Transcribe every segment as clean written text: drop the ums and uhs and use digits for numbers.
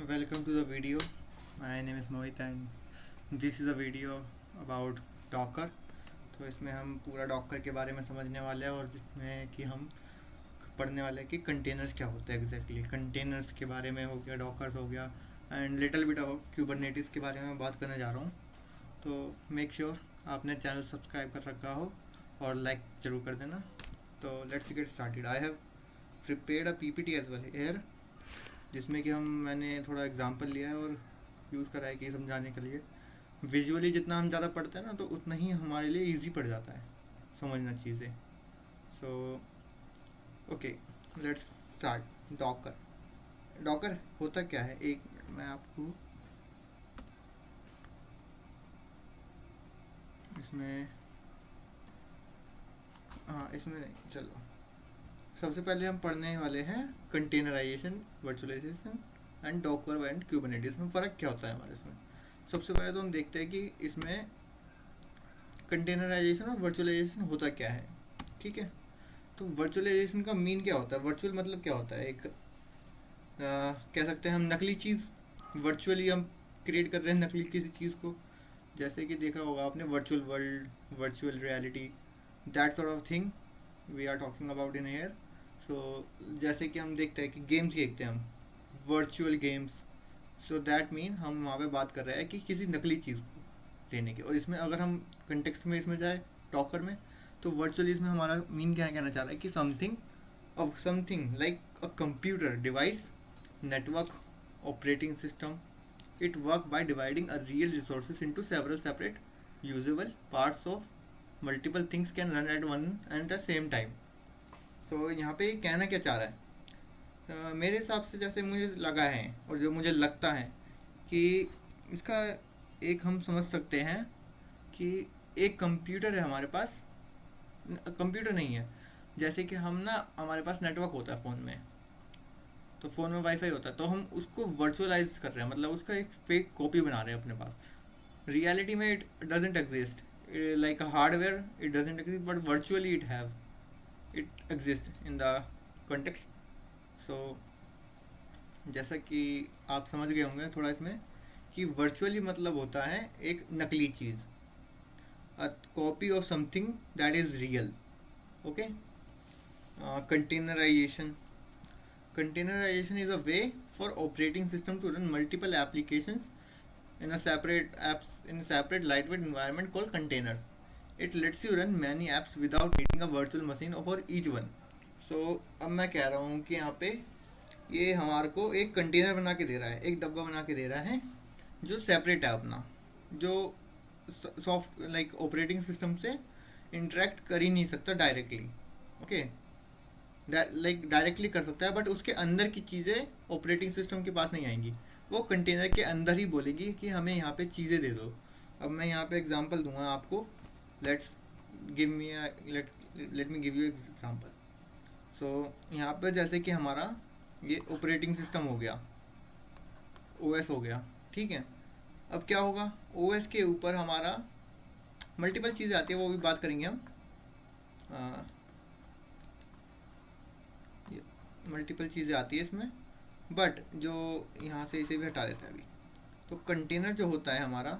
Welcome to the video. My name is Mohit and this is a video about Docker. तो इसमें हम पूरा Docker के बारे में समझने वाले हैं और जिसमें कि हम पढ़ने वाले हैं कि कंटेनर्स क्या होते हैं एग्जैक्टली। कंटेनर्स के बारे में हो गया, डॉकर्स हो गया and little bit of Kubernetes के बारे में बात करने जा रहा हूँ। तो मेक श्योर आपने चैनल सब्सक्राइब कर रखा हो और लाइक ज़रूर कर देना। तो let's get started. I have prepared a PPT as well here, जिसमें कि मैंने थोड़ा एग्जांपल लिया है और यूज़ करा है कि समझाने के लिए। विजुअली जितना हम ज़्यादा पढ़ते हैं ना तो उतना ही हमारे लिए इजी पड़ जाता है समझना चीज़ें। So okay, let's start. Docker Docker होता क्या है, एक मैं आपको इसमें इसमें नहीं, चलो सबसे पहले हम पढ़ने वाले हैं containerisation, virtualisation and Docker and Kubernetes में फ़र्क क्या होता है हमारे इसमें। सबसे पहले तो हम देखते हैं कि इसमें कंटेनराइजेशन और वर्चुअलाइजेशन होता क्या है। ठीक है, तो वर्चुअलाइजेशन का मीन क्या होता है? वर्चुअल मतलब क्या होता है? एक कह सकते हैं हम नकली चीज़, वर्चुअली हम क्रिएट कर रहे हैं नकली किसी चीज़ को। जैसे कि देखा होगा आपने virtual world, virtual reality, that sort of thing we are talking about in here. So जैसे कि हम देखते हैं कि गेम्स देखते हैं हम, virtual games. So that mean हम वहाँ पे बात कर रहे हैं कि किसी नकली चीज़ को लेने की। और इसमें अगर हम कंटेक्स्ट में इसमें जाए टॉकर में, तो वर्चुअली इसमें हमारा मीन क्या कहना चाह रहा है कि something like a computer device, network, operating system, it work by dividing a real resources into several separate usable parts of multiple things can run at one and the same time। so यहाँ पे कहना क्या चाह रहा है? मेरे हिसाब से जैसे मुझे लगा है और जो मुझे लगता है कि इसका एक हम समझ सकते हैं कि एक कंप्यूटर है हमारे पास, कंप्यूटर नहीं है, जैसे कि हम ना हमारे पास नेटवर्क होता है फ़ोन में, तो फ़ोन में वाईफाई होता है, तो हम उसको वर्चुअलाइज कर रहे हैं, मतलब उसका एक फेक कॉपी बना रहे हैं अपने पास। रियलिटी में it doesn't exist, like a hardware it doesn't exist, but virtually it exist in the context. So जैसा कि आप समझ गए होंगे थोड़ा इसमें कि वर्चुअली मतलब होता है एक नकली चीज़, a copy of something that is real. Okay, containerization Containerization is a way for operating system to run multiple applications in a separate lightweight environment called containers. It lets you run many apps without needing a virtual machine for each one. So अब मैं कह रहा हूँ कि यहाँ पे ये हमारे को एक कंटेनर बना के दे रहा है, एक डब्बा बना के दे रहा है जो सेपरेट है अपना, जो सॉफ्ट लाइक ऑपरेटिंग सिस्टम से इंटरेक्ट कर ही नहीं सकता डायरेक्टली। ओके, लाइक डायरेक्टली कर सकता है, बट उसके अंदर की चीज़ें ऑपरेटिंग सिस्टम के पास नहीं आएंगी, वो कंटेनर के अंदर ही बोलेगी कि हमें यहाँ पे चीज़ें दे दो। अब मैं यहाँ पे एग्जांपल दूंगा आपको। Let's give me let me give you example. So यहाँ पे जैसे कि हमारा ये ऑपरेटिंग सिस्टम हो गया, ओएस हो गया, ठीक है। अब क्या होगा, ओएस के ऊपर हमारा मल्टीपल चीज़ें आती है, वो भी बात करेंगे हम। मल्टीपल चीज़ें आती है इसमें, बट जो यहाँ से इसे भी हटा देता है अभी। तो कंटेनर जो होता है हमारा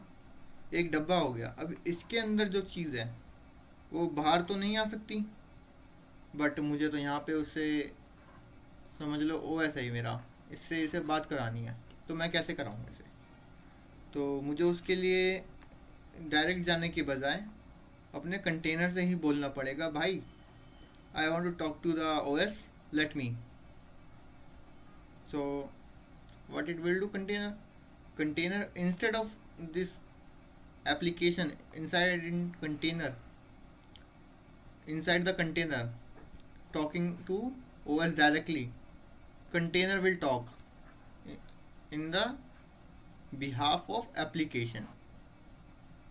एक डब्बा हो गया। अब इसके अंदर जो चीज़ है वो बाहर तो नहीं आ सकती, बट मुझे तो यहाँ पे उससे समझ लो ओएस है मेरा, इससे इसे बात करानी है, तो मैं कैसे कराऊँगा इसे? तो मुझे उसके लिए डायरेक्ट जाने के बजाय अपने कंटेनर से ही बोलना पड़ेगा, भाई I want to talk to the OS, let me. So what it will do, container instead of this application inside the container talking to OS directly, container will talk in the behalf of application.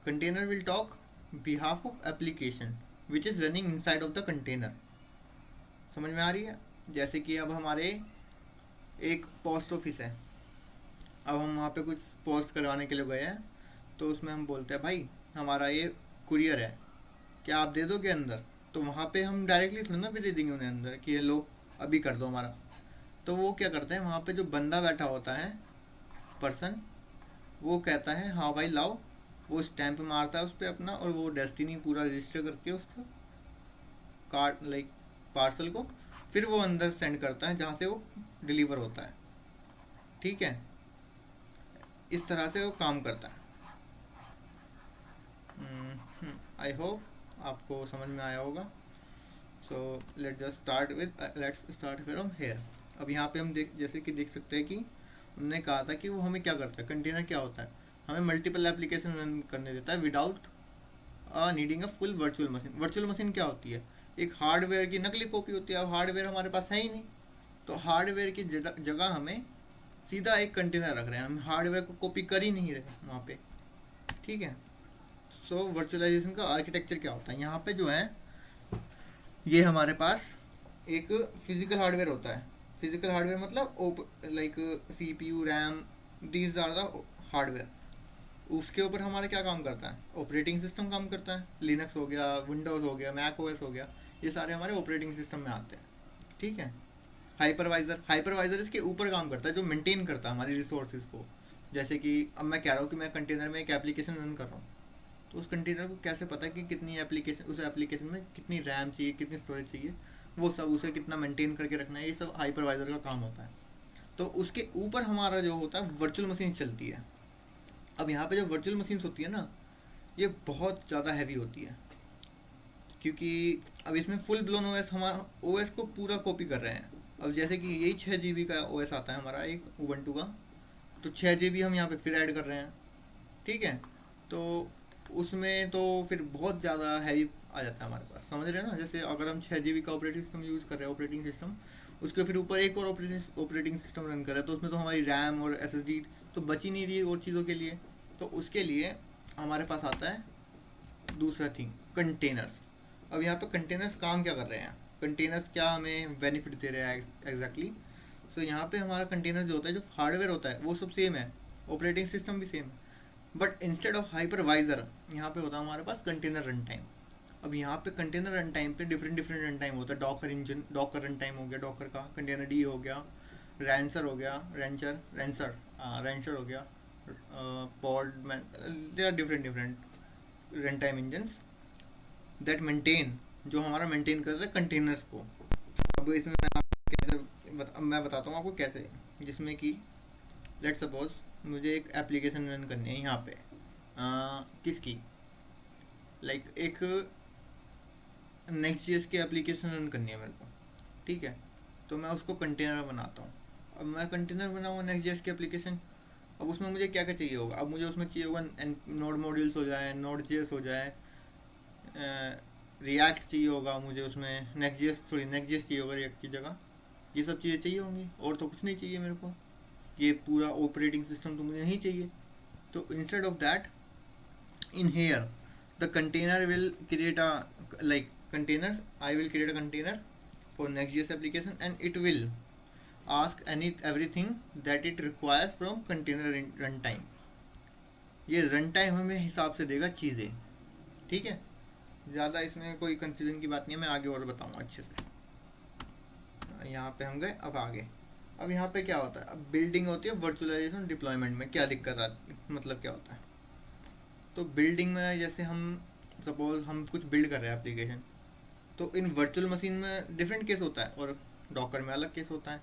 Container will talk behalf of application which is running inside of the container। समझ में आ रही है? जैसे कि अब हमारे एक post office है, अब हम वहाँ पे कुछ पोस्ट करवाने के लिए गए हैं, तो उसमें हम बोलते हैं भाई हमारा ये कुरियर है, क्या आप दे दोगे अंदर? तो वहाँ पे हम डायरेक्टली थोड़ी ना भी दे देंगे उन्हें अंदर कि ये लो अभी कर दो हमारा। तो वो क्या करते हैं, वहाँ पे जो बंदा बैठा होता है पर्सन, वो कहता है हाँ भाई लाओ, वो स्टैंप मारता है उस पर अपना, और वो डेस्टिनी पूरा रजिस्टर करके उसको कार्ड लाइक पार्सल को फिर वो अंदर सेंड करता है जहाँ से वो डिलीवर होता है। ठीक है, इस तरह से वो काम करता है। आई होप आपको समझ में आया होगा। So let's start from here. अब यहाँ पे हम जैसे कि देख सकते हैं कि उन्होंने कहा था कि वो हमें क्या करता है, कंटेनर क्या होता है, हमें मल्टीपल एप्लीकेशन रन करने देता है without needing a full virtual machine. Virtual machine क्या होती है, एक हार्डवेयर की नकली कॉपी होती है। अब हार्डवेयर हमारे पास है ही नहीं, तो हार्डवेयर की जगह हमें सीधा एक कंटेनर रख रहे हैं, हम हार्डवेयर को कॉपी कर ही नहीं रहे वहाँ पे। ठीक है, सो वर्चुअलाइजेशन का आर्किटेक्चर क्या होता है, यहाँ पे जो है ये हमारे पास एक फिजिकल हार्डवेयर होता है। फिजिकल हार्डवेयर मतलब like CPU, RAM, these are the hardware. उसके ऊपर हमारा क्या काम करता है, ऑपरेटिंग सिस्टम काम करता है। लिनक्स हो गया, विंडोज़ हो गया, मैक ओएस हो गया, ये सारे हमारे ऑपरेटिंग सिस्टम में आते हैं। ठीक है, हाइपरवाइजर इसके ऊपर काम करता है, जो मेंटेन करता है हमारी रिसोर्सेज को। जैसे कि अब मैं कह रहा हूँ कि मैं कंटेनर में एक एप्लीकेशन रन कर रहा हूँ, तो उस कंटेनर को कैसे पता है कि कितनी एप्लीकेशन, उस एप्लीकेशन में कितनी रैम चाहिए, कितनी स्टोरेज चाहिए, वो सब उसे कितना मेंटेन करके रखना है, ये सब हाइपरवाइजर का काम होता है। तो उसके ऊपर हमारा जो होता है वर्चुअल मशीन चलती है। अब यहाँ पे जो वर्चुअल मशीन्स होती है ना, ये बहुत ज़्यादा हैवी होती है, क्योंकि अब इसमें फुल ब्लोन ओएस, हमारा ओएस को पूरा कॉपी कर रहे हैं। अब जैसे कि यही 6 GB का ओएस आता है हमारा एक उबंटू का, तो 6 GB हम यहाँ पे फिर ऐड कर रहे हैं। ठीक है, तो उसमें तो फिर बहुत ज़्यादा हैवी आ जाता है हमारे पास, समझ रहे हैं ना। जैसे अगर हम 6 GB का ऑपरेटिंग सिस्टम यूज़ कर रहे हैं, ऑपरेटिंग सिस्टम, उसके फिर ऊपर एक और ऑपरेटिंग सिस्टम रन कर रहे हैं, तो उसमें तो हमारी रैम और SSD तो बच ही नहीं रही है और चीज़ों के लिए। तो उसके लिए हमारे पास आता है दूसरा थिंग, कंटेनर्स। अब यहाँ पे कंटेनर्स काम क्या कर रहे हैं, कंटेनर्स क्या हमें बेनिफिट दे रहे हैं एग्जैक्टली। सो यहाँ पे हमारा कंटेनर जो होता है, जो हार्डवेयर होता है वो सब सेम है, ऑपरेटिंग सिस्टम भी सेम है, बट इंस्टेड ऑफ हाइपरवाइजर यहाँ पे होता है हमारे पास कंटेनर रन टाइम। अब यहाँ पे कंटेनर रन टाइम पे डिफरेंट डिफरेंट रन टाइम होता है। Docker engine, Docker run time हो गया डॉकर का, कंटेनर डी हो गया, रैंसर हो गया, रैंसर हो गया, Podman, they are different different runtime engines that maintain, जो हमारा मेंटेन करता है कंटेनर्स को। अब इसमें मैं आपको मैं बताता हूँ आपको कैसे। जिसमें कि लेट सपोज मुझे एक एप्लीकेशन रन करनी है यहाँ पे, किसकी, लाइक एक नेक्स्ट.js की एप्लीकेशन रन करनी है मेरे को। ठीक है, तो मैं उसको कंटेनर बनाता हूँ। अब मैं कंटेनर बनाऊँगा नेक्स्ट.js की एप्लीकेशन। अब उसमें मुझे क्या क्या चाहिए होगा, अब मुझे उसमें चाहिए होगा नोड मॉड्यूल्स हो जाए, नोड.js हो जाए, रिएक्ट चाहिए होगा मुझे उसमें, नेक्स्ट.js चाहिए होगा रिएक्ट की जगह। ये सब चीज़ें चाहिए होंगी, और तो कुछ नहीं चाहिए मेरे को, ये पूरा ऑपरेटिंग सिस्टम तो मुझे नहीं चाहिए। तो instead of that, in here the container will create a like containers, I will create a container for next.js application, and it will ask everything that it requires from container runtime। ये run time हमें हिसाब से देगा चीज़ें। ठीक है, ज़्यादा इसमें कोई कंफ्यूजन की बात नहीं है, मैं आगे और बताऊँगा अच्छे से। यहाँ पे हम गए, अब आगे। अब यहाँ पे क्या होता है, अब बिल्डिंग होती है वर्चुअलाइजेशन डिप्लॉयमेंट में क्या दिक्कत आती, मतलब क्या होता है। तो बिल्डिंग में जैसे हम सपोज हम कुछ बिल्ड कर रहे हैं एप्लीकेशन, तो इन वर्चुअल मशीन में डिफरेंट केस होता है और डॉकर में अलग केस होता है।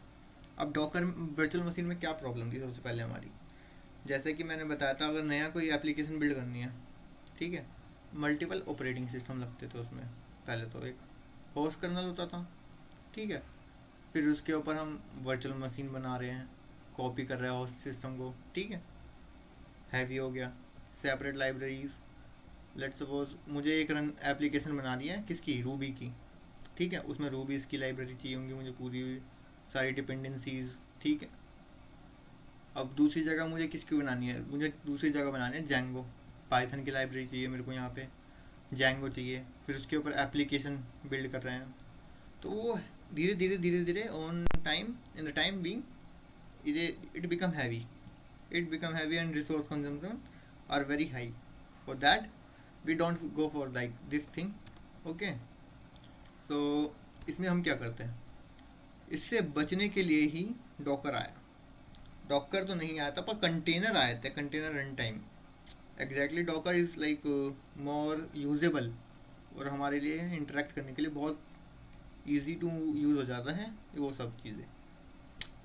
अब डॉकर वर्चुअल मशीन में क्या प्रॉब्लम थी सबसे पहले हमारी, जैसे कि मैंने बताया था, अगर नया कोई एप्लीकेशन बिल्ड करनी है, ठीक है, मल्टीपल ऑपरेटिंग सिस्टम लगते थे उसमें। पहले तो एक होस्ट कर्नल होता था, ठीक है, फिर उसके ऊपर हम वर्चुअल मशीन बना रहे हैं, कॉपी कर रहे हैं होस्ट सिस्टम को, ठीक है, हैवी हो गया। सेपरेट लाइब्रेरीज, लेट सपोज मुझे एक रन एप्लीकेशन बनानी है किसकी, रूबी की, ठीक है, उसमें रूबीज़ की लाइब्रेरी चाहिए होंगी मुझे, पूरी सारी डिपेंडेंसीज, ठीक है। अब दूसरी जगह मुझे किसकी बनानी है, मुझे दूसरी जगह बनानी है जेंगो, पाइथन की लाइब्रेरी चाहिए मेरे को, यहाँ पे जेंगो चाहिए, फिर उसके ऊपर एप्लीकेशन बिल्ड कर रहे हैं। तो वो धीरे धीरे धीरे धीरे on time, in the time being it become heavy and resource consumption are very high. For that we don't go for like this thing, okay। so इसमें हम क्या करते हैं, इससे बचने के लिए ही डॉकर आया। डॉकर तो नहीं आया था पर कंटेनर आए थे, container run time. Exactly Docker is like more usable और हमारे लिए इंटरेक्ट करने के लिए बहुत इजी टू यूज़ हो जाता है वो सब चीज़ें।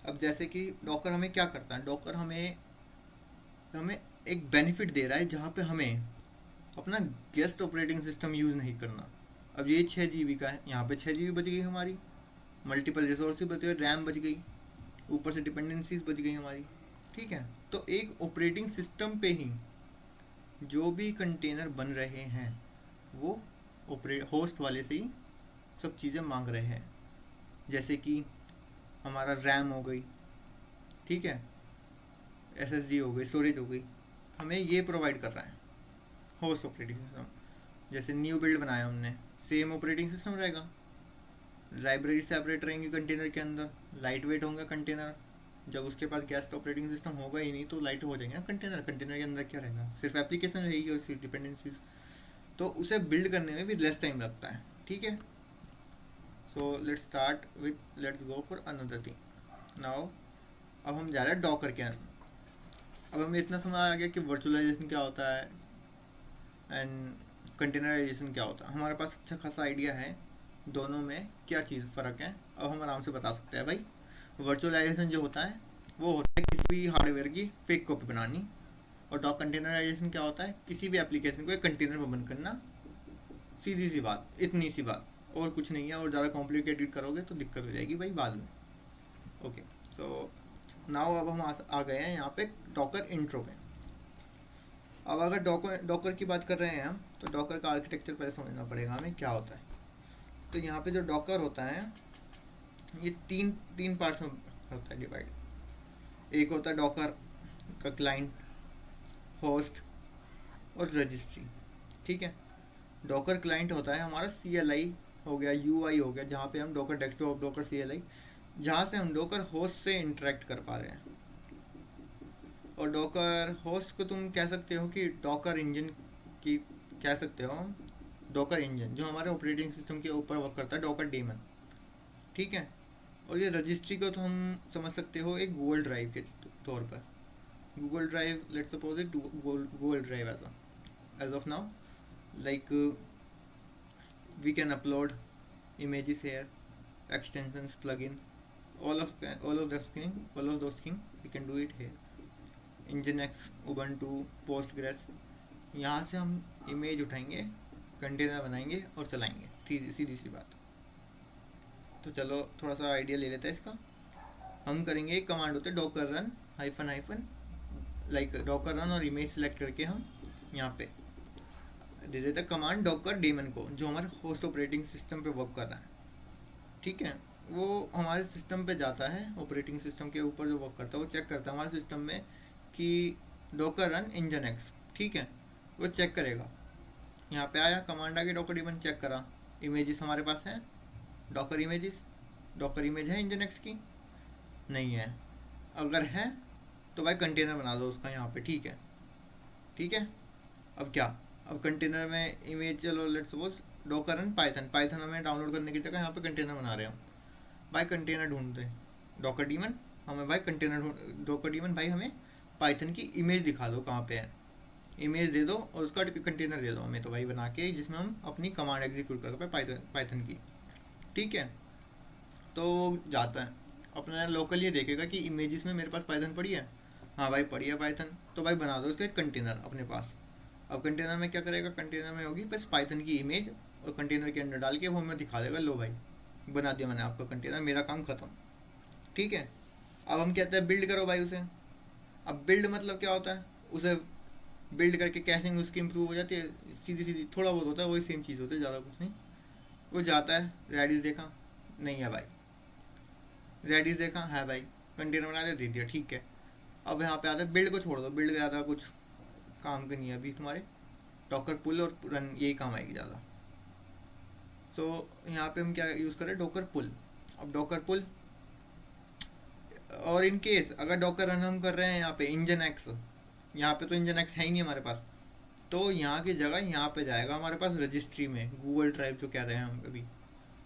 अब जैसे कि डॉकर हमें क्या करता है, डॉकर हमें हमें एक बेनिफिट दे रहा है जहाँ पे हमें अपना गेस्ट ऑपरेटिंग सिस्टम यूज़ नहीं करना। अब ये 6 GB का है, यहाँ पे 6 GB बच गई हमारी, मल्टीपल रिसोर्सेज बच गए, रैम बच गई, ऊपर से डिपेंडेंसीज बच गई हमारी। ठीक है, तो एक ऑपरेटिंग सिस्टम पे ही जो भी कंटेनर बन रहे हैं वो होस्ट वाले से ही सब चीज़ें मांग रहे हैं। जैसे कि हमारा रैम हो गई, ठीक है, SSD हो गई, स्टोरेज हो गई, हमें ये प्रोवाइड कर रहा है होस्ट ऑपरेटिंग सिस्टम। जैसे न्यू बिल्ड बनाया हमने, सेम ऑपरेटिंग सिस्टम रहेगा, लाइब्रेरी सेपरेट रहेंगी कंटेनर के अंदर, लाइट वेट होंगे कंटेनर। जब उसके पास गेस्ट ऑपरेटिंग सिस्टम होगा ही नहीं तो लाइट हो जाएंगे ना कंटेनर, कंटेनर के अंदर क्या रहेगा, सिर्फ एप्लीकेशन रहेगी और सिर्फ डिपेंडेंसीज, तो उसे बिल्ड करने में भी लेस टाइम लगता है। ठीक है, so let's go for another thing now. अब हम जा रहे हैं डॉकर के अंदर। अब हमें इतना समझ आ गया कि वर्चुअलाइजेशन क्या होता है एंड कंटेनराइजेशन क्या होता है, हमारे पास अच्छा खासा आइडिया है दोनों में क्या चीज़ फ़र्क है। अब हम आराम से बता सकते हैं भाई, वर्चुअलाइजेशन जो होता है वो होता है किसी भी हार्डवेयर की फेक कॉपी बनानी, और डॉक कंटेनराइजेशन क्या होता है किसी भी एप्लीकेशन को एक कंटेनर में बंद करना। सीधी सी बात, इतनी सी बात, और कुछ नहीं है। और ज़्यादा कॉम्प्लिकेटेड करोगे तो दिक्कत हो जाएगी भाई बाद में। ओके, तो नाउ अब हम आ गए हैं यहाँ पे डॉकर इंट्रो पे। अब अगर डॉकर की बात कर रहे हैं हम, तो डॉकर का आर्किटेक्चर पहले समझना पड़ेगा हमें क्या होता है। तो यहाँ पे जो डॉकर होता है ये तीन पार्ट्स में होता है डिवाइड। एक होता है डॉकर का क्लाइंट, होस्ट और रजिस्ट्री। ठीक है, डॉकर क्लाइंट होता है हमारा CLI हो गया, UI हो गया, जहाँ पे हम डॉकर डेस्कटॉप, डॉकर CLI, जहाँ से हम डॉकर होस्ट से इंटरेक्ट कर पा रहे हैं। और डॉकर होस्ट को तुम कह सकते हो कि डॉकर इंजन की कह सकते हो हम, डॉकर इंजन जो हमारे ऑपरेटिंग सिस्टम के ऊपर वर्क करता है, डॉकर डेमन। ठीक है, और ये रजिस्ट्री को तो हम समझ सकते हो एक गूगल ड्राइव के तौर पर। Google Drive, let's suppose it Google Drive as of now, like we can upload images here, extensions, plugin, all of those things we can do it here. Nginx, Ubuntu, Postgres, यहाँ से हम image उठाएंगे, container बनाएंगे और चलाएंगे, सीधी सी बात। तो चलो थोड़ा सा आइडिया ले लेते हैं इसका। हम करेंगे, एक कमांड होते है Docker run hyphen, like Docker run, और इमेज सेलेक्ट करके हम यहाँ पे दे देते हैं कमांड डॉकर डेमन को, जो हमारे होस्ट ऑपरेटिंग सिस्टम पे वर्क कर रहा है। ठीक है, वो हमारे सिस्टम पे जाता है, ऑपरेटिंग सिस्टम के ऊपर जो वर्क करता है वो चेक करता है हमारे सिस्टम में कि डॉकर रन nginx। ठीक है, वो चेक करेगा, यहाँ पे आया कमांड आगे डॉकर डेमन, चेक करा, इमेजेस हमारे पास हैं, डॉकर इमेज है nginx की, नहीं है। अगर है तो भाई कंटेनर बना दो उसका यहाँ पे। ठीक है, अब क्या, अब कंटेनर में इमेज, चलो let's suppose Docker run Python हमें डाउनलोड करने की जगह यहाँ पे कंटेनर बना रहे हम भाई, कंटेनर ढूंढते डॉकर डीमन, हमें भाई डॉकर डीमन भाई हमें पाइथन की इमेज दिखा दो, कहाँ पे है, इमेज दे दो और उसका कंटेनर दे दो हमें, तो भाई बना के जिसमें हम अपनी कमांड एग्जीक्यूट कर पाए पाइथन की। ठीक है, तो जाता है अपना लोकल, ये देखेगा कि इमेजेस में मेरे पास पाइथन पड़ी है, हाँ भाई पड़ी है पाइथन, तो भाई बना दो उसका कंटेनर अपने पास। अब कंटेनर में क्या करेगा, कंटेनर में होगी बस पाइथन की इमेज, और कंटेनर के अंदर डाल के वो हमें दिखा देगा, लो भाई बना दिया मैंने आपका कंटेनर, मेरा काम खत्म। ठीक है, अब हम कहते हैं बिल्ड करो भाई उसे। अब बिल्ड मतलब क्या होता है, उसे बिल्ड करके कैशिंग उसकी इंप्रूव हो जाती है, सीधी थोड़ा बहुत होता है, वही सेम चीज़ होती है, ज़्यादा कुछ नहीं। वो जाता है, रेडिस देखा, नहीं है भाई, रेडिस देखा है भाई, कंटेनर बना दे दिया, ठीक है। अब यहाँ पे आता है बिल्ड को छोड़ दो, बिल्ड ज़्यादा कुछ काम का नहीं है अभी, तुम्हारे डॉकर पुल और रन यही काम आएगी ज़्यादा। तो यहाँ पे हम क्या यूज़ करें, डॉकर पुल। अब डॉकर पुल, और इन केस अगर डॉकर रन हम कर रहे हैं यहाँ पे nginx, यहाँ पे तो nginx है ही नहीं हमारे पास, तो यहाँ की जगह यहाँ पे जाएगा हमारे पास रजिस्ट्री में, गूगल ड्राइव जो कह रहे हैं हम अभी,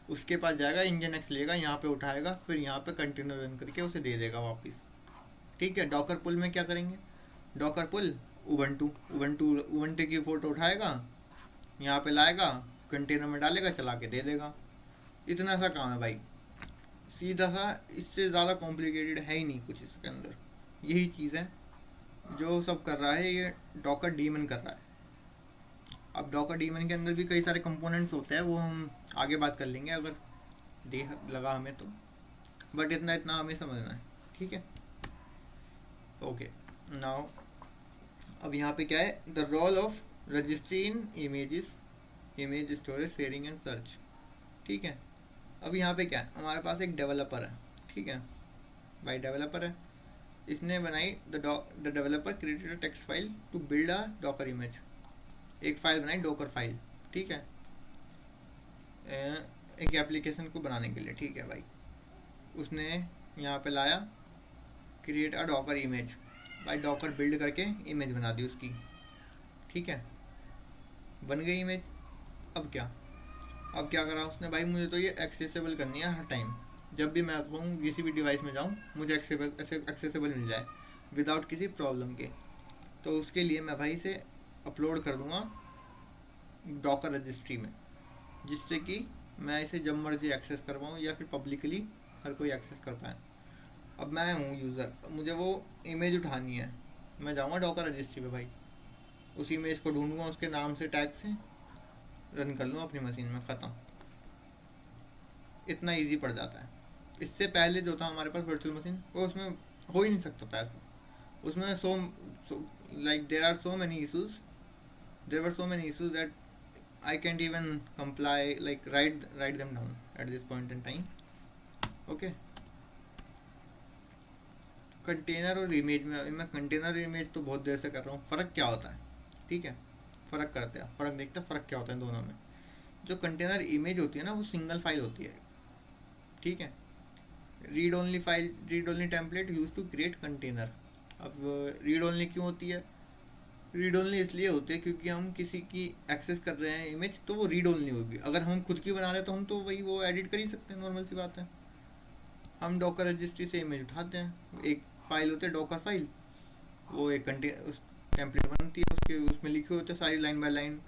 उसके पास जाएगा, nginx लेगा, यहाँ पे उठाएगा, फिर यहाँ पे कंटेनर रन करके उसे दे देगा वापस। ठीक है, डॉकर पुल में क्या करेंगे, डॉकर पुल उबंटू उबंटू उबंटू की फ़ोटो उठाएगा, यहाँ पे लाएगा, कंटेनर में डालेगा, चला के दे देगा। इतना सा काम है भाई, सीधा सा, इससे ज़्यादा कॉम्प्लिकेटेड है ही नहीं कुछ इसके अंदर। यही चीज़ है जो सब कर रहा है, ये डॉकर डीमन कर रहा है। अब डॉकर डीमन के अंदर भी कई सारे कंपोनेंट्स होते हैं, वो हम आगे बात कर लेंगे अगर देख लगा हमें तो, बट इतना इतना हमें समझना है, ठीक है। ओके, नाउ अब यहाँ पे क्या है, the role of registry in images, image storage sharing and search, ठीक है। अब यहाँ पे क्या है, हमारे पास एक डेवलपर है, ठीक है भाई, डेवलपर है, इसने बनाई the developer created a text file to build a Docker image, एक फाइल बनाई डॉकर फाइल, ठीक है, एक एप्लीकेशन को बनाने के लिए, ठीक है भाई। उसने यहाँ पे लाया क्रिएट अ डॉकर इमेज, भाई डॉकर बिल्ड करके इमेज बना दी उसकी, ठीक है, बन गई इमेज। अब क्या करा उसने, भाई मुझे तो ये एक्सेसिबल करनी है हर टाइम, जब भी मैं कहूँ किसी भी डिवाइस में जाऊँ मुझे एक्सेसिबल मिल जाए विदाउट किसी प्रॉब्लम के। तो उसके लिए मैं भाई इसे अपलोड कर दूँगा डॉकर रजिस्ट्री में, जिससे कि मैं इसे जब मर्जी एक्सेस कर पाऊँ या फिर पब्लिकली हर कोई एक्सेस कर पाए। अब मैं हूँ यूज़र, मुझे वो इमेज उठानी है, मैं जाऊँगा डॉकर रजिस्ट्री पे भाई, उस इमेज को ढूंढूंगा, उसके नाम से टैग से रन कर लूँ अपनी मशीन में, ख़त्म। इतना इजी पड़ जाता है। इससे पहले जो था हमारे पास वर्चुअल मशीन, वो उसमें हो ही नहीं सकता था ऐसा, उसमें like there are so many issues, there were so many issues that I can't even comply, like write them down at this point in time. Okay. Container और इमेज में, मैं कंटेनर और इमेज तो बहुत देर से कर रहा हूँ। फ़र्क क्या होता है, ठीक है, फ़र्क करते हैं, फ़र्क देखते हैं फ़र्क क्या होता है दोनों में। जो कंटेनर इमेज होती है ना, वो सिंगल फाइल होती है, ठीक है, read only file, read only template use to create container. अब रीड ओनली क्यों होती है, रीड ओनली इसलिए होती है क्योंकि हम किसी की एक्सेस कर रहे हैं इमेज, तो वो रीड ओनली होगी। अगर हम खुद की बना रहे हैं तो हम तो वही वो एडिट कर ही सकते हैं, नॉर्मल सी बात है। हम डॉकर रजिस्ट्री से इमेज उठाते हैं, एक फाइल होती है डॉकर फाइल, वो एक उस टेम्पलेट बनती है, उसके उसमें लिखे होते हैं सारी लाइन बाय लाइन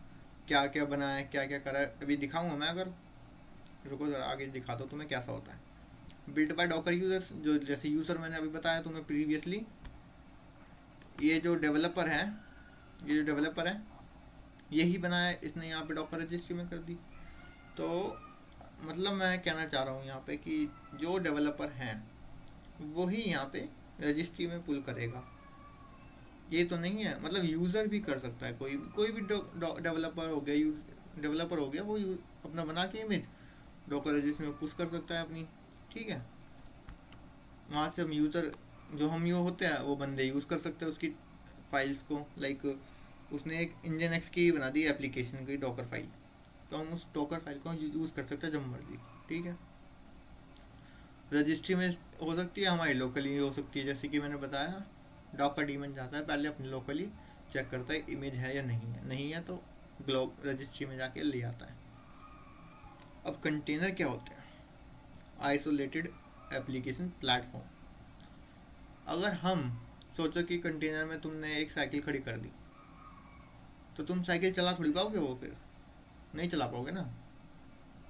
क्या क्या बना है, क्या क्या करा है। अभी दिखाऊंगा मैं, अगर रुको जरा आगे दिखाता हूँ तुम्हें कैसा होता है। बिल्ट बाय डॉकर यूजर्स, जो जैसे यूज़र मैंने अभी बताया तुम्हें प्रीवियसली, ये जो डेवलपर है, ये जो डेवलपर है यही बनाया, इसने यहाँ पे डॉकर रजिस्ट्री में कर दी। तो मतलब मैं कहना चाह रहा हूँ यहाँ पे कि जो डेवलपर हैं वही यहाँ पे रजिस्ट्री में पुल करेगा, ये तो नहीं है, मतलब यूज़र भी कर सकता है, कोई भी डेवलपर हो गया, डेवलपर हो गया, वो अपना बना के इमेज डॉकर रजिस्ट्री में पुश कर सकता है अपनी, ठीक है। वहाँ से हम यूज़र, जो हम यू होते हैं वो बंदे यूज़ कर सकते हैं उसकी फाइल्स को। लाइक उसने एक इंजन एक्स की बना दी एप्लीकेशन की डॉकर फाइल, तो हम उस डॉकर फाइल को यूज़ कर सकते हैं जब मर्जी, ठीक है। रजिस्ट्री में हो सकती है, हमारी लोकली हो सकती है, जैसे कि मैंने बताया डॉकर डीमन जाता है पहले अपने लोकली चेक करता है इमेज है या नहीं है, नहीं है तो ग्लोब रजिस्ट्री में जाके ले आता है। अब कंटेनर क्या होते हैं, आइसोलेटेड एप्लीकेशन प्लेटफॉर्म। अगर हम सोचो कि कंटेनर में तुमने एक साइकिल खड़ी कर दी, तो तुम साइकिल चला थोड़ी पाओगे, वो फिर नहीं चला पाओगे ना।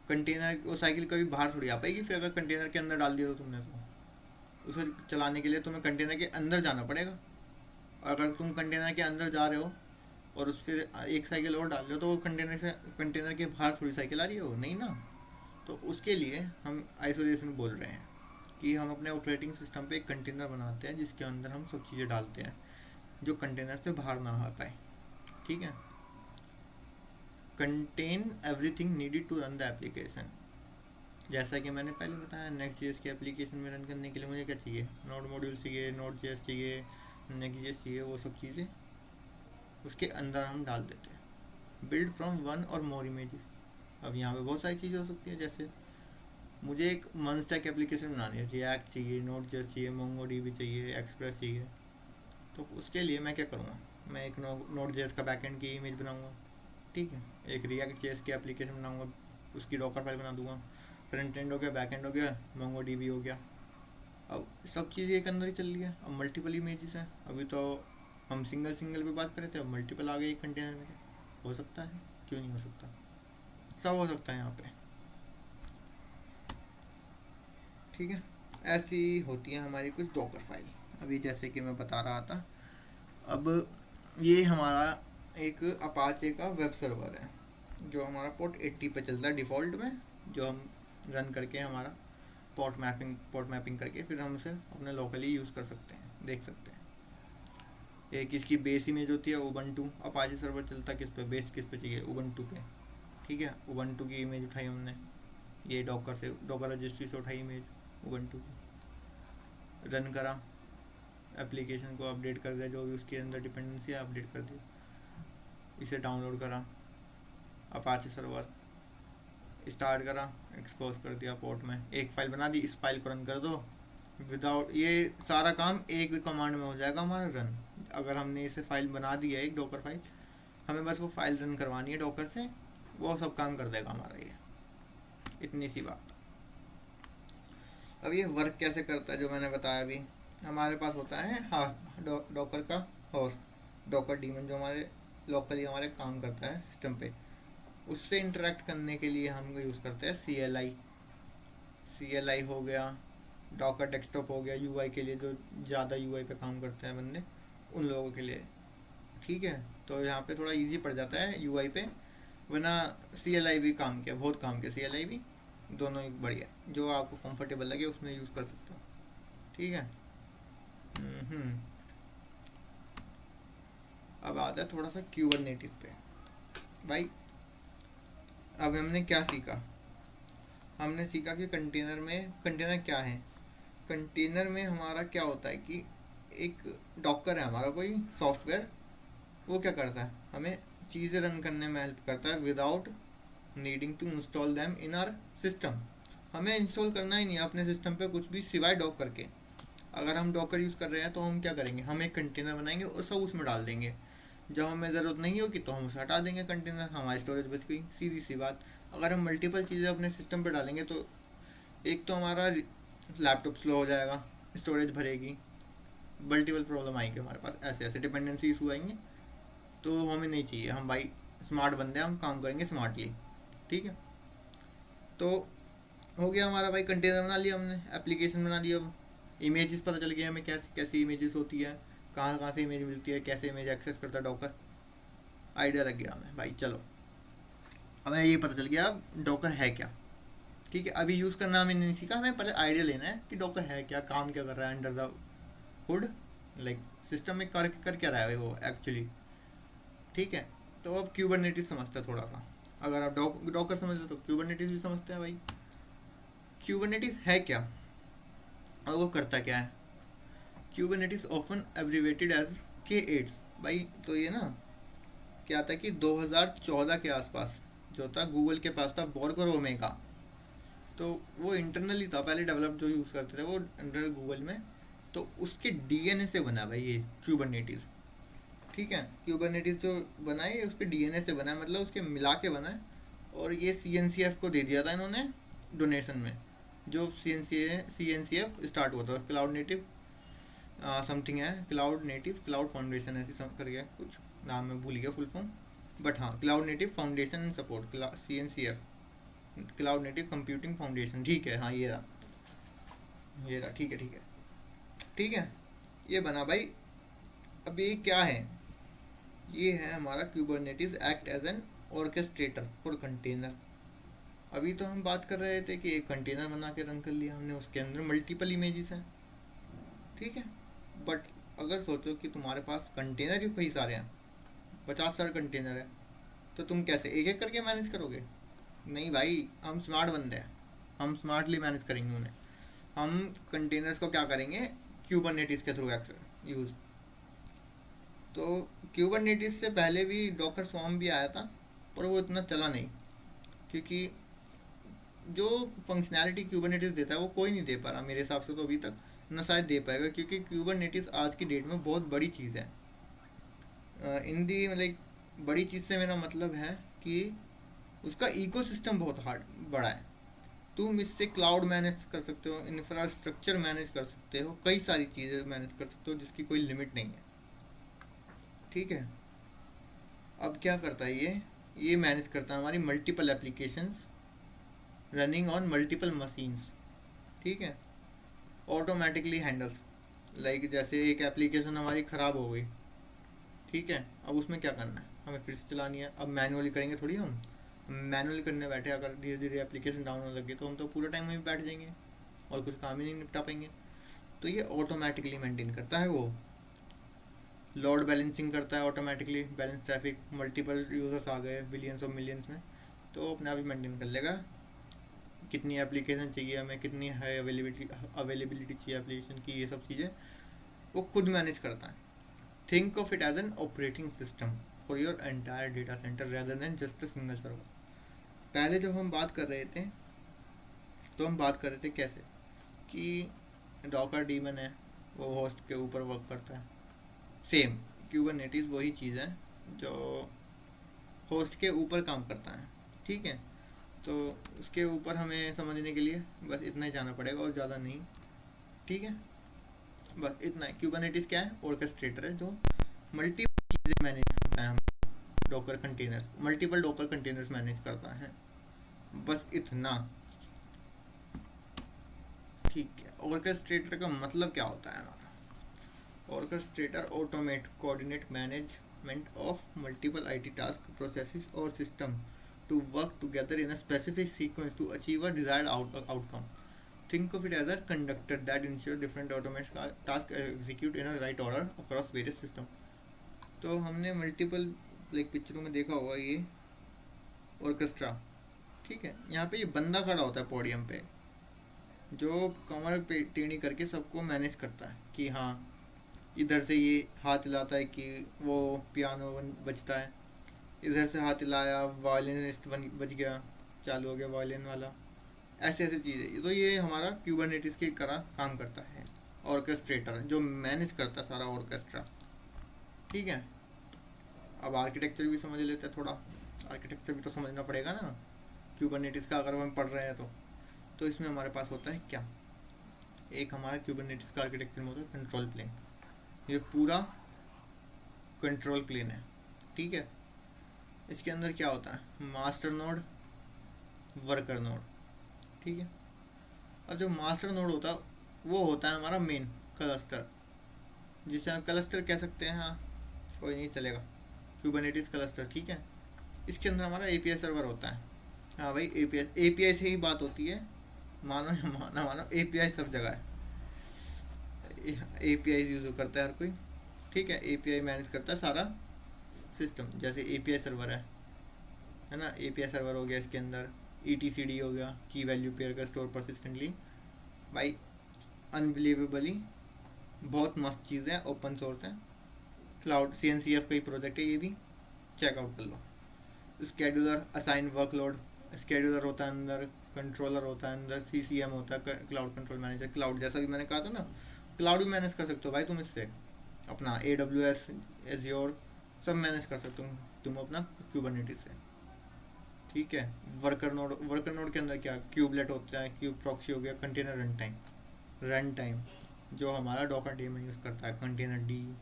कंटेनर, वो साइकिल कभी बाहर थोड़ी आ पाएगी, फिर अगर कंटेनर के अंदर डाल दिया तो तुमने, तो उसे चलाने के लिए तुम्हें कंटेनर के अंदर जाना पड़ेगा। और अगर तुम कंटेनर के अंदर जा रहे हो और उस फिर एक साइकिल और डाल रहे हो, तो वो कंटेनर के बाहर थोड़ी साइकिल आ रही है, वो नहीं ना। तो उसके लिए हम आइसोलेशन बोल रहे हैं कि हम अपने ऑपरेटिंग सिस्टम पे एक कंटेनर बनाते हैं जिसके अंदर हम सब चीज़ें डालते हैं जो कंटेनर से बाहर ना आ पाए, ठीक है। Contain everything needed to run the application. जैसा कि मैंने पहले बताया, नेक्स्ट जेएस की एप्लीकेशन में रन करने के लिए मुझे क्या चाहिए, नोड मॉड्यूल चाहिए, नोड जेएस चाहिए, नेक्स्ट जेएस चाहिए, वो सब चीज़ें उसके अंदर हम डाल देते हैं। बिल्ड फ्रॉम वन और मोर इमेजेस। अब यहाँ पे बहुत सारी चीज़ें हो सकती है, जैसे मुझे एक मन स्टैक एप्लीकेशन बनानी है, रिएक्ट चाहिए, नोड जेएस चाहिए, मोंगो डीबी चाहिए, एक्सप्रेस चाहिए। तो उसके लिए मैं क्या करूँगा, मैं एक नोड जेएस का बैकएंड की इमेज बनाऊँगा, ठीक है, एक रिएक्ट जेएस की एप्लीकेशन बनाऊँगा, उसकी डॉकर फाइल बना दूँगा, फ्रंट एंड हो गया, बैक एंड हो गया, मोंगो डीबी हो गया। अब सब चीज़ें एक अंदर ही चल रही है, अब मल्टीपल इमेजेस हैं। अभी तो हम सिंगल सिंगल पे बात कर रहे थे, अब मल्टीपल आ गए एक कंटेनर में। हो सकता है, क्यों नहीं हो सकता, सब हो सकता है यहाँ पे। ठीक है, ऐसी होती है हमारी कुछ डॉकर फाइल। अभी जैसे कि मैं बता रहा था, अब ये हमारा एक अपाचे का वेब सर्वर है जो हमारा पोर्ट 80 पे चलता है डिफ़ॉल्ट में, जो हम रन करके हमारा पोर्ट मैपिंग करके फिर हम उसे अपने लोकली यूज़ कर सकते हैं, देख सकते हैं। एक इसकी बेस इमेज होती है उबंटू। अपाचे सर्वर चलता किस पे, बेस किस पे चाहिए, उबंटू पे। ठीक है, उबंटू की इमेज उठाई हमने, ये डॉकर रजिस्ट्री से उठाई इमेज उबंटू की, रन करा, एप्लीकेशन को अपडेट कर दिया, जो भी उसके अंदर डिपेंडेंसी है अपडेट कर दी, इसे डाउनलोड करा, अपाचे सर्वर स्टार्ट करा, एक्सपोज कर दिया पोर्ट में, एक फाइल बना दी, इस फाइल को रन कर दो। विदाउट ये सारा काम एक कमांड में हो जाएगा हमारा रन। अगर हमने इसे फाइल बना दी है एक डॉकर फाइल, हमें बस वो फाइल रन करवानी है डॉकर से, वो सब काम कर देगा हमारा ये, इतनी सी बात। अब ये वर्क कैसे करता है, जो मैंने बताया अभी, हमारे पास होता है डॉकर का होस्ट, डॉकर डीमन, जो हमारे लोकली हमारे काम करता है सिस्टम पे। उससे इंटरेक्ट करने के लिए हम यूज़ करते हैं CLI हो गया, डॉकर डेस्कटॉप हो गया, UI के लिए, जो ज़्यादा UI पे काम करते हैं बंदे, उन लोगों के लिए। ठीक है, तो यहाँ पे थोड़ा इजी पड़ जाता है UI पे, वरना CLI भी काम किया, बहुत काम किया CLI भी, दोनों ही बढ़िया, जो आपको कंफर्टेबल लगे उसमें यूज़ कर सकते हो। ठीक है। अब आता है थोड़ा सा क्यूबरनेटिस पे। भाई अब हमने क्या सीखा, हमने सीखा कि कंटेनर क्या है। कंटेनर में हमारा क्या होता है कि एक डॉकर है हमारा कोई सॉफ्टवेयर, वो क्या करता है, हमें चीज़ें रन करने में हेल्प करता है without needing to install them in our system. हमें इंस्टॉल करना ही नहीं है अपने सिस्टम पे कुछ भी सिवाय डॉकर के। अगर हम डॉकर यूज़ कर रहे हैं तो हम क्या करेंगे, हम एक कंटेनर बनाएंगे और सब उसमें डाल देंगे। जब हमें ज़रूरत नहीं होगी तो हम उसे हटा देंगे कंटेनर, हमारी स्टोरेज बच गई, सीधी सी बात। अगर हम मल्टीपल चीज़ें अपने सिस्टम पे डालेंगे तो एक तो हमारा लैपटॉप स्लो हो जाएगा, स्टोरेज भरेगी, मल्टीपल प्रॉब्लम आएंगे हमारे पास, ऐसे ऐसे डिपेंडेंसी इशू आएंगे। तो हमें नहीं चाहिए, हम भाई स्मार्ट बंदे हैं, हम काम करेंगे स्मार्टली। ठीक है, तो हो गया हमारा भाई, कंटेनर बना लिया हमने, एप्लीकेशन बना लिया। अब इमेजेस पता चल गया हमें कैसी कैसी इमेजेस होती है, कहाँ कहाँ से इमेज मिलती है, कैसे इमेज एक्सेस करता है डॉकर, आइडिया लग गया हमें भाई। चलो हमें ये पता चल गया अब डॉकर है क्या। ठीक है, अभी यूज़ करना हमें नहीं सीखा, हमें पहले आइडिया लेना है कि डॉकर है क्या, काम क्या कर रहा है under the hood, like system में कर क्या रहा है वो एक्चुअली। ठीक है, तो अब क्यूबरनेटिस समझते हैं थोड़ा सा। अगर आप डॉकर समझते हो तो क्यूबरनेटिस भी समझते हैं भाई। क्यूबरनेटिस है क्या और वो करता क्या है। Kubernetes often abbreviated as K8। भाई तो ये ना क्या था कि 2014 के आसपास जो था गूगल के पास था बॉर्गर ओमेगा, तो वो इंटरनली था पहले डेवलप, जो यूज़ करते थे वो अंडर गूगल में, तो उसके DNA से बना भाई ये क्यूबरनेटिस। ठीक है, क्यूबरनेटिस जो बना है उसके DNA से बना है, मतलब उसके मिला के बना है। और ये CNCF को दे दिया था इन्होंने डोनेशन में, जो CNCF स्टार्ट हुआ था, क्लाउड नेटिव समथिंग है, क्लाउड फाउंडेशन ऐसी करके कुछ नाम में भूल गया फुल फॉर्म, बट हाँ cloud native foundation and support, CNCF, cloud native computing foundation. ठीक है, हाँ ये रहा, ठीक है ठीक है ठीक है, ये बना भाई। अब ये क्या है, ये है हमारा Kubernetes act as an orchestrator for container. अभी तो हम बात कर रहे थे कि एक कंटेनर बना के रन कर लिया हमने, उसके अंदर मल्टीपल इमेजेस हैं। ठीक है, बट अगर सोचो कि तुम्हारे पास कंटेनर ही कई सारे हैं, 50-60 कंटेनर है, तो तुम कैसे एक एक करके मैनेज करोगे। नहीं भाई, हम स्मार्ट बंदे हैं, हम स्मार्टली मैनेज करेंगे उन्हें। हम कंटेनर्स को क्या करेंगे, क्यूबरनेटिस के थ्रू यूज़। तो क्यूबरनेटिस से पहले भी डॉकर स्वॉर्म भी आया था, पर वो इतना चला नहीं, क्योंकि जो फंक्शनैलिटी क्यूबरनेटिस देता है वो कोई नहीं दे पा रहा मेरे हिसाब से तो अभी तक, न शायद दे पाएगा, क्योंकि क्यूबरनेटिस आज की डेट में बहुत बड़ी चीज़ है। इन दी मतलब बड़ी चीज़ से मेरा मतलब है कि उसका इकोसिस्टम बहुत बड़ा है। तुम इससे क्लाउड मैनेज कर सकते हो, इंफ्रास्ट्रक्चर मैनेज कर सकते हो, कई सारी चीज़ें मैनेज कर सकते हो जिसकी कोई लिमिट नहीं है। ठीक है। अब क्या करता है ये मैनेज करता है हमारी multiple applications running on multiple machines. ठीक है। ऑटोमेटिकली हैंडल्स, लाइक जैसे एक एप्लीकेशन हमारी ख़राब हो गई, ठीक है, अब उसमें क्या करना है, हमें फिर से चलानी है। अब मैनुअली करेंगे थोड़ी, हम मैनुअली करने बैठे अगर धीरे धीरे एप्लीकेशन डाउन होने लगे तो हम तो पूरा टाइम वहीं बैठ जाएंगे और कुछ काम ही नहीं निपटा पाएंगे। तो ये ऑटोमेटिकली मेंटेन करता है, वो लोड बैलेंसिंग करता है automatically, balance traffic, multiple users आ गए बिलियंस और मिलियंस में, तो अपने आप ही मेंटेन कर लेगा कितनी एप्लीकेशन चाहिए हमें, कितनी हाई अवेलेबिलिटी चाहिए एप्लीकेशन की, ये सब चीज़ें वो खुद मैनेज करता है। Think of it as an operating system for your entire data centre rather than just a single server. पहले जब हम बात कर रहे थे तो हम बात कर रहे थे कैसे कि डॉकर डीमन है, वो होस्ट के ऊपर वर्क करता है। सेम क्यूबरनेटिस वही चीज़ है जो होस्ट के ऊपर काम करता है। ठीक है। तो उसके ऊपर हमें समझने के लिए बस इतना ही जाना पड़ेगा और ज़्यादा नहीं। ठीक है, बस इतना है। क्यूबरनेटिस क्या है? ऑर्केस्ट्रेटर है जो मल्टीपल चीज़ें मैनेज करता है। हम Docker containers, multiple Docker containers manage करता है, बस इतना। ठीक है। ऑर्केस्ट्रेटर का मतलब क्या होता है हमारा? Orchestrator automate, coordinate, management of multiple IT task, processes और system to work together in a specific sequence to achieve a desired outcome. Think of it as a conductor that ensures different automated tasks execute in a right order across various systems. तो हमने multiple like पिक्चरों में देखा होगा ये orchestra. ठीक है। यहाँ पे ये बंदा खड़ा होता है पोडियम पे जो कमर पे टेढ़ी करके सबको मैनेज करता है कि हाँ इधर से ये हाथ हिलाता है कि वो पियानो बजता है, इधर से हाथ हिलाया वायलिनिस्ट बज गया, चालू हो गया वायलिन वाला, ऐसे ऐसे चीज़ें। तो ये हमारा क्यूबरनेटिस की तरह काम करता है, ऑर्केस्ट्रेटर जो मैनेज करता है सारा ऑर्केस्ट्रा। ठीक है। अब आर्किटेक्चर भी समझ लेते हैं थोड़ा, आर्किटेक्चर भी तो समझना पड़ेगा ना क्यूबरनेटिस का, अगर हम पढ़ रहे हैं तो इसमें हमारे पास होता है क्या, एक हमारा क्यूबरनेटिस का आर्किटेक्चर में होता है कंट्रोल प्लेन। ये पूरा कंट्रोल प्लेन है। ठीक है। इसके अंदर क्या होता है? Master node, worker node. ठीक है। अब जो मास्टर नोड होता है वो होता है हमारा मेन क्लस्टर, जिसे हम क्लस्टर कह सकते हैं। हाँ कोई नहीं चलेगा, क्यूबरनेटिस क्लस्टर। ठीक है। इसके अंदर हमारा एपीआई सर्वर होता है। हाँ भाई एपीआई से ही बात होती है, मानो या माना मानो एपीआई सब जगह है, एपीआई यूज़ करता है हर कोई। ठीक है। एपीआई मैनेज करता है सारा सिस्टम, जैसे एपीआई सर्वर है ना, एपीआई सर्वर हो गया, इसके अंदर ETCD हो गया, की वैल्यू पेयर का स्टोर परसिस्टेंटली। भाई अनबिलीवेबली बहुत मस्त चीज़ है, ओपन सोर्स है, क्लाउड CNCF का ही प्रोजेक्ट है, ये भी चेकआउट कर लो। स्केड्यूलर, असाइन वर्कलोड, स्केड्यूलर होता है अंदर, कंट्रोलर होता है अंदर, CCM होता है क्लाउड कंट्रोल मैनेजर। क्लाउड जैसा भी मैंने कहा था ना, क्लाउड भी मैनेज कर सकते हो भाई तुम इससे, अपना AWS, एज्योर सब मैनेज कर सकते हो तुम अपना क्यूबरनेटिस से। ठीक है। वर्कर नोड के अंदर क्या, क्यूबलेट होता है, क्यूब प्रॉक्सी हो गया, कंटेनर रन टाइम जो हमारा डॉकर डेमन यूज़ करता है, कंटेनर डी,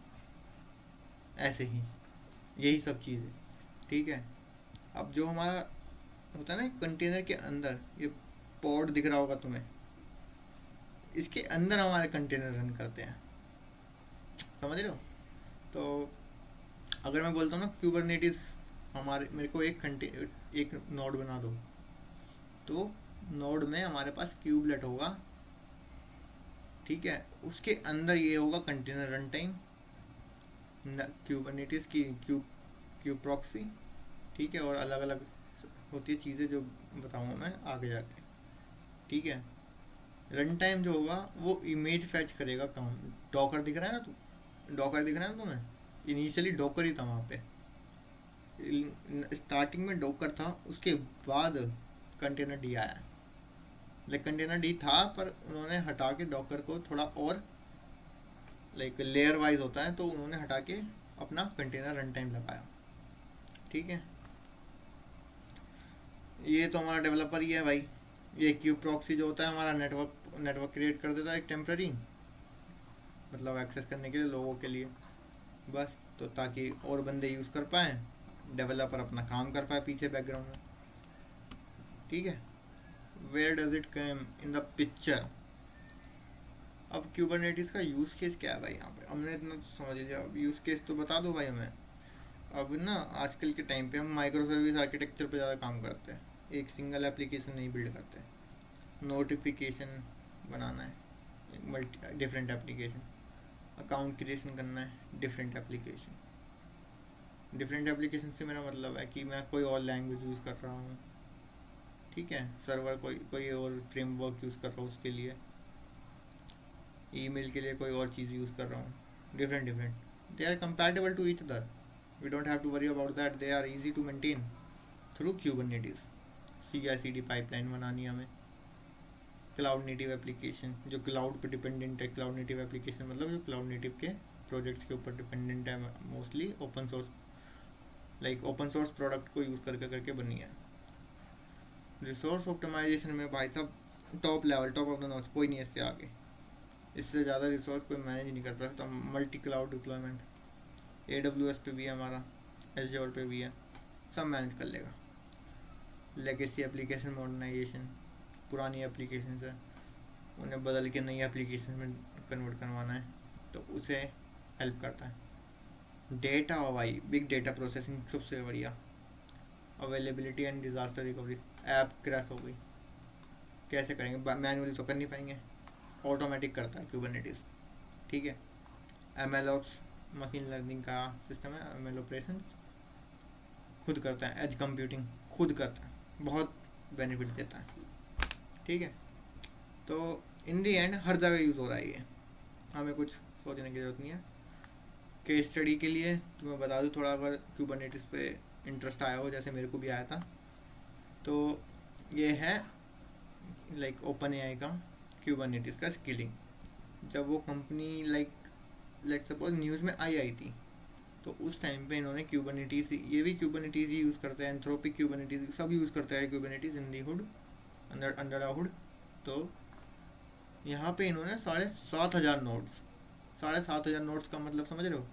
ऐसे ही यही सब चीज़ें। ठीक है। अब जो हमारा होता है ना कंटेनर के अंदर, ये पॉड दिख रहा होगा तुम्हें, इसके अंदर हमारे कंटेनर रन करते हैं, समझ रहे हो? तो अगर मैं बोलता हूँ ना क्यूबरनेटिस मेरे को एक नोड बना दो, तो नोड में हमारे पास क्यूबलेट होगा। ठीक है। उसके अंदर ये होगा कंटेनर रन टाइम, क्यूबरनेटिस की क्यूब प्रॉक्सी। ठीक है। और अलग अलग होती है चीज़ें जो बताऊँगा मैं आगे जाके। ठीक है। रन टाइम जो होगा वो इमेज फैच करेगा काम। डॉकर दिख रहा है ना, डॉकर दिख रहा है ना तुम्हें, इनिशियली डॉकर ही था वहाँ पे, स्टार्टिंग में डॉकर था, उसके बाद कंटेनर डी आया। लाइक कंटेनर डी था पर उन्होंने हटा के डॉकर को थोड़ा और लाइक लेयर वाइज होता है, तो उन्होंने हटा के अपना कंटेनर रन टाइम लगाया। ठीक है। ये तो हमारा डेवलपर ही है भाई, ये क्यू प्रॉक्सी जो होता है हमारा नेटवर्क क्रिएट कर देता है एक टेम्प्ररी, मतलब एक्सेस करने के लिए लोगों के लिए बस, तो ताकि और बंदे यूज़ कर पाएँ, डेवलपर अपना काम कर पाए पीछे बैकग्राउंड में। ठीक है, where does it come in the picture. अब क्यूबरनेटिस का यूज़ केस क्या है भाई, यहाँ पे हमने इतना तो समझ लिया, अब यूज़ केस तो बता दो भाई हमें। अब ना आजकल के टाइम पे हम माइक्रो सर्विस आर्किटेक्चर पे ज़्यादा काम करते हैं, एक सिंगल एप्लीकेशन नहीं बिल्ड करते। नोटिफिकेशन बनाना है multi different application, account creation करना है डिफरेंट एप्लीकेशन से मेरा मतलब है कि मैं कोई और लैंग्वेज यूज़ कर रहा हूँ, ठीक है, सर्वर कोई और फ्रेमवर्क यूज़ कर रहा हूँ उसके लिए, ईमेल के लिए कोई और चीज़ यूज़ कर रहा हूँ, different they are compatible to each other, we don't have to worry about that, they are easy to maintain through Kubernetes. CI/CD pipeline बनानी है हमें, क्लाउड नेटिव एप्लीकेशन जो क्लाउड पे डिपेंडेंट है, क्लाउड नेटिव एप्लीकेशन मतलब जो cloud native के projects के ऊपर डिपेंडेंट है, मोस्टली ओपन सोर्स प्रोडक्ट को यूज़ करके बनी है। रिसोर्स ऑप्टिमाइजेशन में भाई साहब टॉप ऑफ द नॉच, कोई नहीं इससे आगे, इससे ज़्यादा रिसोर्स कोई मैनेज नहीं कर पाता। मल्टी क्लाउड डिप्लॉयमेंट AWS पे भी है हमारा, एज़्योर पे भी है, सब मैनेज कर लेगा। लेगेसी एप्लीकेशन मॉडर्नाइजेशन, पुरानी एप्लीकेशन है उन्हें बदल के नई एप्लीकेशन में कन्वर्ट करवाना है, तो उसे हेल्प करता है। डेटा हो भाई, बिग डेटा प्रोसेसिंग सबसे बढ़िया। Availability and disaster recovery, app crash हो गई कैसे करेंगे, मैनुअली तो कर नहीं पाएंगे, ऑटोमेटिक करता है क्यूबरनेटिस। ठीक है, MLOps मशीन लर्निंग का सिस्टम है, ML ऑपरेशन खुद करता है, एज कंप्यूटिंग खुद करता है, बहुत बेनिफिट देता है। ठीक है, तो इन दी एंड हर जगह यूज़ हो रहा है ये, हमें कुछ सोचने की ज़रूरत नहीं है। केस स्टडी के लिए तुम्हें बता दूँ थोड़ा, अगर क्यूबरनेटिस पे इंटरेस्ट आया हो जैसे मेरे को भी आया था, तो ये है लाइक OpenAI का क्यूबरनेटिस का स्किलिंग। जब वो कंपनी लेट सपोज न्यूज़ में आई थी, तो उस टाइम पे इन्होंने क्यूबरनेटिस, ये भी क्यूबरनेटिस ही यूज़ करते हैं, एंथ्रोपिक क्यूबरनेटिस सब यूज़ करता है Kubernetes in the hood, under the hood. तो यहाँ पे इन्होंने 7,500 नोड्स, 7,500 नोड्स का मतलब समझ रहे हो,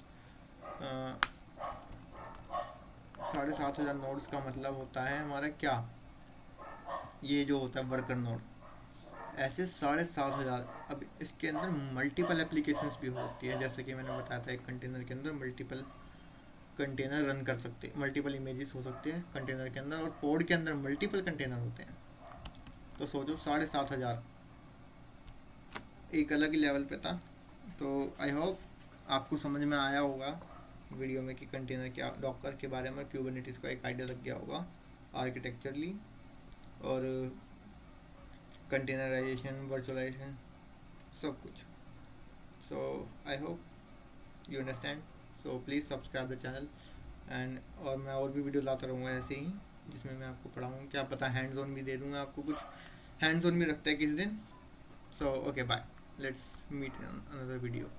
7,500 नोड्स का मतलब होता है हमारा क्या, ये जो होता है वर्कर नोड, ऐसे 7,500। अब इसके अंदर मल्टीपल एप्लीकेशंस भी हो सकती है, जैसे कि मैंने बताया था एक कंटेनर के अंदर मल्टीपल कंटेनर रन कर सकते हैं, मल्टीपल इमेजेस हो सकते हैं कंटेनर के अंदर, और पोड के अंदर मल्टीपल कंटेनर होते हैं। तो सोचो 7,500 एक अलग ही लेवल पे था। तो आई होप आपको समझ में आया होगा वीडियो में कि कंटेनर क्या, डॉकर के बारे में क्यूबरनेटिस का एक आइडिया लग गया होगा आर्किटेक्चरली, और कंटेनराइजेशन, वर्चुअलाइजेशन, सब कुछ। So I hope you understand, so please subscribe the channel and, और मैं और भी वीडियो लाता रहूँगा ऐसे ही, जिसमें मैं आपको पढ़ाऊँगा, क्या पता हैंड्स ऑन भी दे दूँगा आपको, कुछ हैंड्स ऑन भी रखता है किसी दिन। So okay bye, let's meet in another video.